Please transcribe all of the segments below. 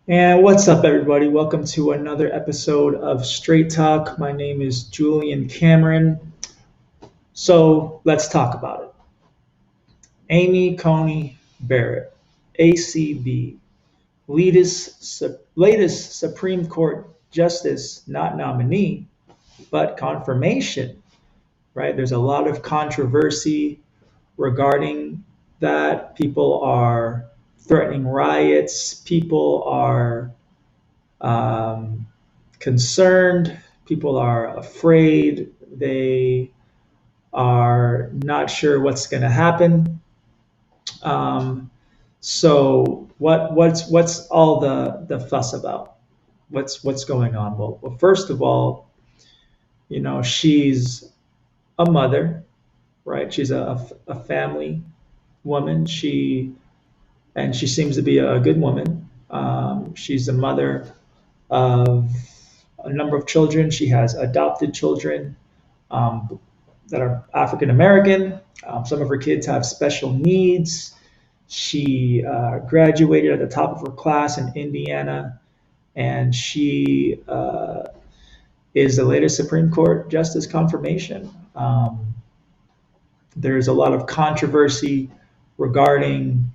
And what's up, everybody? Welcome to another episode of Straight Talk. My name is Julian Cameron. So let's talk about it. Amy Coney Barrett, ACB, latest Supreme Court Justice, not nominee, but confirmation, right? There's a lot of controversy regarding that. People are threatening riots, people are um, concerned, people are afraid, they are not sure what's going to happen. Um, so what's all the fuss about? What's going on? Well, first of all, she's a mother, right? She's a family woman. She seems to be a good woman. She's a mother of a number of children. She has adopted children um, that are African American. Some of her kids have special needs. She graduated at the top of her class in Indiana, and she is the latest Supreme Court Justice confirmation. There's a lot of controversy regarding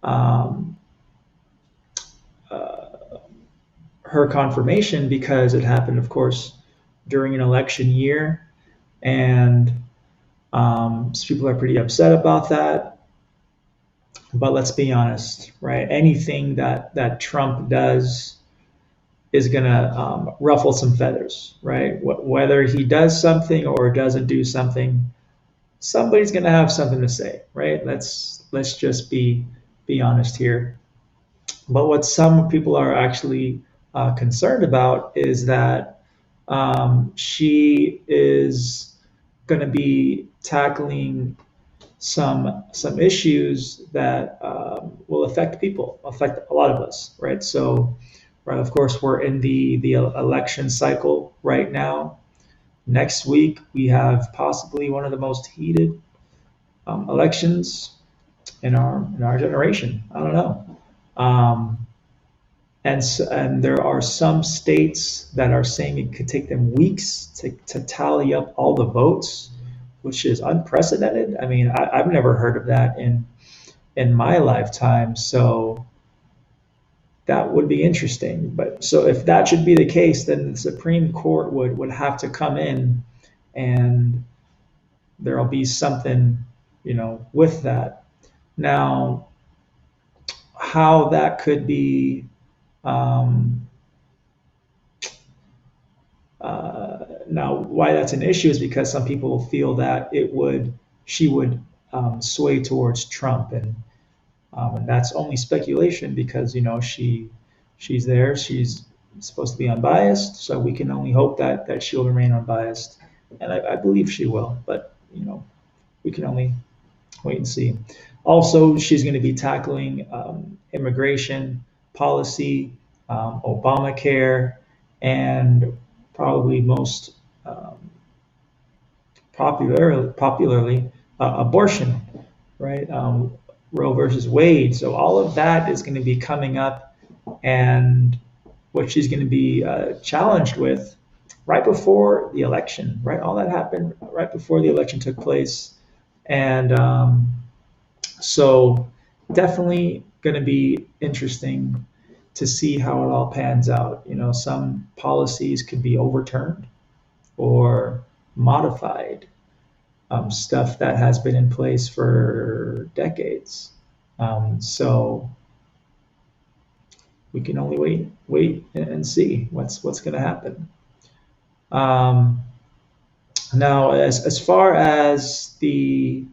um, uh, her confirmation because it happened, of course, during an election year, and so people are pretty upset about that. But let's be honest, right? Anything that Trump does is going to ruffle some feathers, right? Whether he does something or doesn't do something, somebody's going to have something to say, right? Let's just be honest here. But what some people are actually concerned about is that she is going to be tackling some issues that will affect people, affect a lot of us, right? So, right, of course, we're in the election cycle right now. Next week, we have possibly one of the most heated elections in our generation. I don't know. Um, and there are some states that are saying it could take them weeks to tally up all the votes, which is unprecedented. I mean, I've never heard of that in my lifetime. So that would be interesting. But so if that should be the case, then the Supreme Court would have to come in, and there'll be something, with that. Now, how that could be um, now, why that's an issue is because some people feel that she would sway towards Trump, and that's only speculation because she's there, she's supposed to be unbiased, so we can only hope that she'll remain unbiased, and I believe she will, but we can only wait and see. Also, she's going to be tackling immigration policy, Obamacare, and probably most um, popularly abortion, right? Roe versus Wade. So all of that is going to be coming up, and what she's going to be challenged with right before the election, right? All that happened right before the election took place, and so definitely going to be interesting to see how it all pans out. Some policies could be overturned or modified, stuff that has been in place for decades. So we can only wait and see what's going to happen. Um, Now, as far as the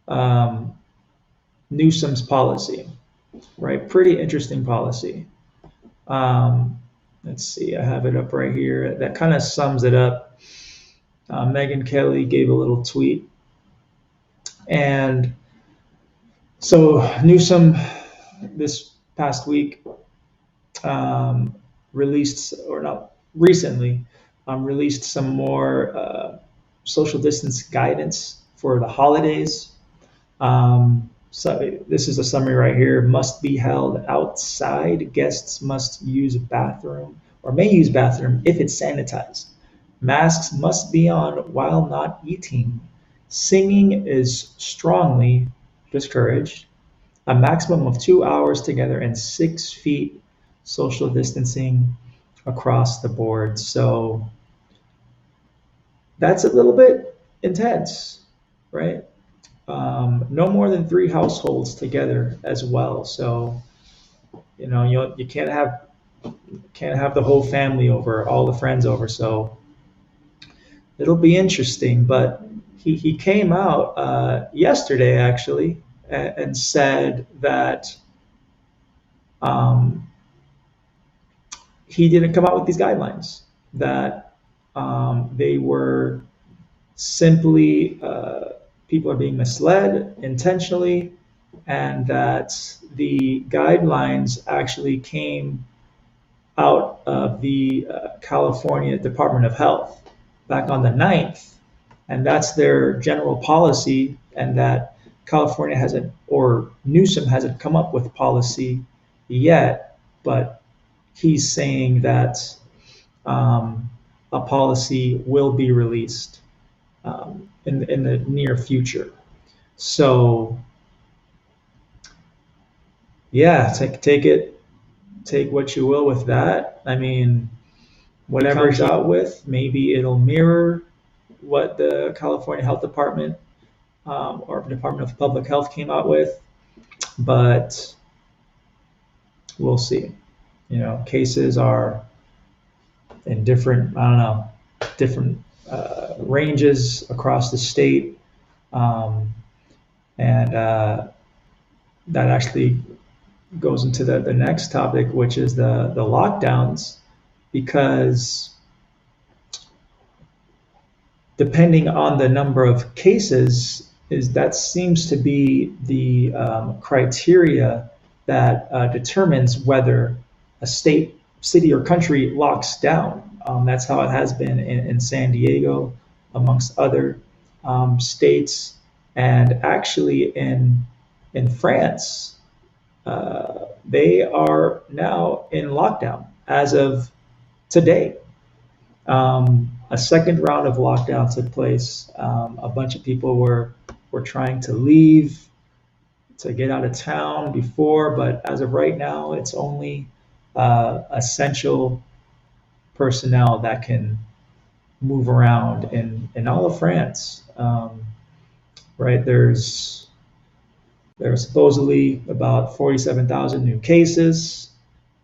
um, Newsom's policy, right? Pretty interesting policy. Um, let's see, I have it up right here. That kind of sums it up. Megyn Kelly gave a little tweet, and so Newsom this past week um, released, or not recently, released some more social distance guidance for the holidays. Um, So this is a summary right here. Must be held outside. Guests must use bathroom or may use bathroom if it's sanitized. Masks must be on while not eating. Singing is strongly discouraged. A maximum of 2 hours together and 6 feet social distancing across the board. So that's a little bit intense, right? No more than three households together as well. So you can't have the whole family over, all the friends over. So it'll be interesting. But he came out yesterday actually and said that um, he didn't come out with these guidelines, that they were simply people are being misled intentionally, and that the guidelines actually came out of the California Department of Health back on the 9th, and that's their general policy, and that California hasn't, or Newsom hasn't come up with policy yet, but he's saying that a policy will be released in the near future. So yeah, take what you will with that. I mean, whatever it's out with, maybe it'll mirror what the California Health Department or Department of Public Health came out with, but we'll see. Cases are in different, I don't know, different ranges across the state, and that actually goes into the next topic, which is the lockdowns, because depending on the number of cases, that seems to be the criteria that determines whether a state, city, or country locks down. That's how it has been in San Diego, amongst other states, and actually in France. They are now in lockdown as of today. A second round of lockdown took place. A bunch of people were trying to leave, to get out of town before, but as of right now, it's only essential personnel that can move around in all of France. Right, there are supposedly about 47,000 new cases,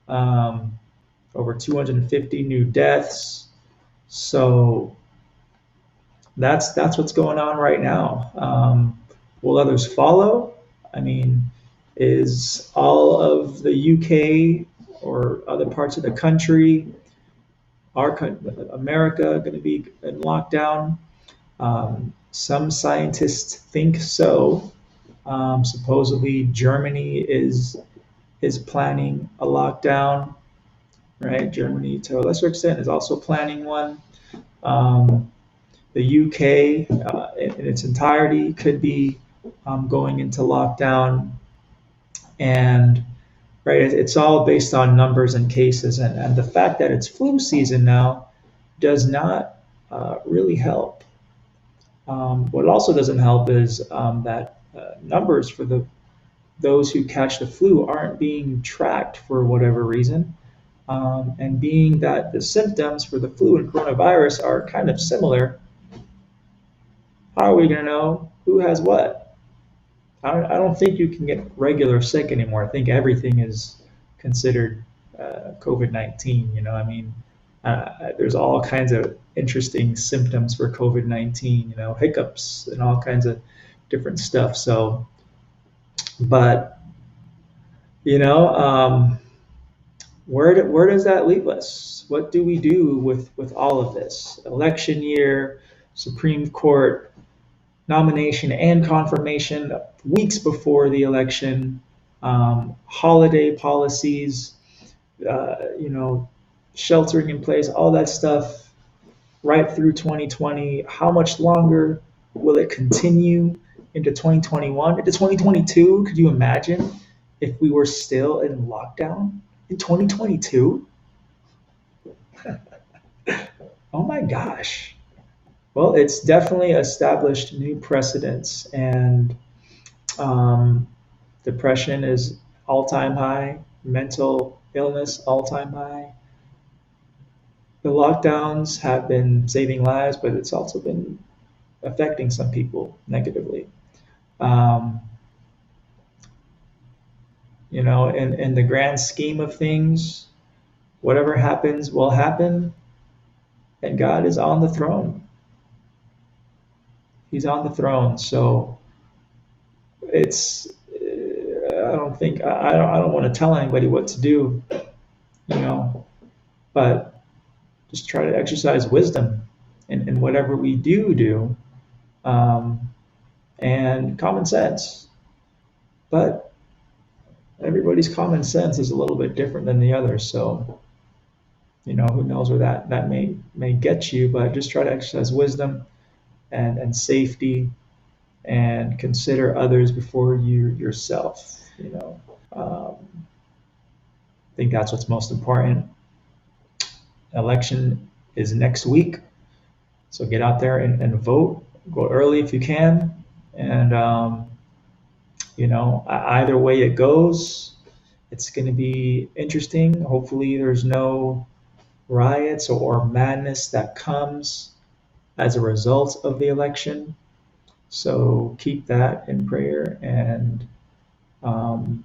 over 250 new deaths. So that's what's going on right now. Will others follow? I mean, is all of the UK or other parts of the country, America, going to be in lockdown? Some scientists think so. Supposedly, Germany is planning a lockdown, right? Germany, to a lesser extent, is also planning one. The UK, in its entirety, could be going into lockdown, and right, it's all based on numbers and cases, and the fact that it's flu season now does not really help. What also doesn't help is that numbers for those who catch the flu aren't being tracked for whatever reason. And being that the symptoms for the flu and coronavirus are kind of similar, how are we going to know who has what? I don't think you can get regular sick anymore. I think everything is considered COVID-19. I mean, there's all kinds of interesting symptoms for COVID-19, hiccups and all kinds of different stuff. So, but, where does that leave us? What do we do with all of this? Election year, Supreme Court nomination and confirmation weeks before the election, holiday policies, sheltering in place, all that stuff right through 2020. How much longer will it continue into 2021, into 2022. Could you imagine if we were still in lockdown in 2022? Oh my gosh. Well, it's definitely established new precedents, and um, depression is all-time high, mental illness all-time high. The lockdowns have been saving lives, but it's also been affecting some people negatively. Um, in the grand scheme of things, whatever happens will happen, and God is on the throne. He's on the throne. So it's, I don't think, I don't want to tell anybody what to do, you know, but just try to exercise wisdom in whatever we do, um, and common sense. But everybody's common sense is a little bit different than the other. So, who knows where that may get you, but just try to exercise wisdom and safety, and consider others before you yourself. I think that's what's most important. Election is next week, so get out there and vote. Go early if you can, and either way it goes, it's going to be interesting. Hopefully, there's no riots or madness that comes as a result of the election. So keep that in prayer, and um,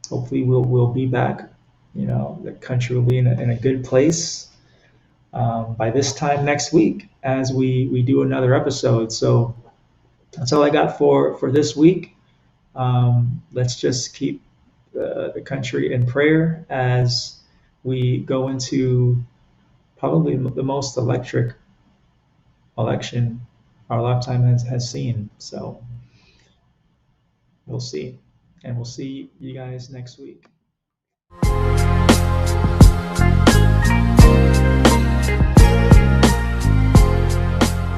hopefully we'll be back. The country will be in a good place by this time next week as we do another episode. So that's all I got for this week. Let's just keep the country in prayer as we go into probably the most electric election our lifetime has seen. So we'll see. And we'll see you guys next week.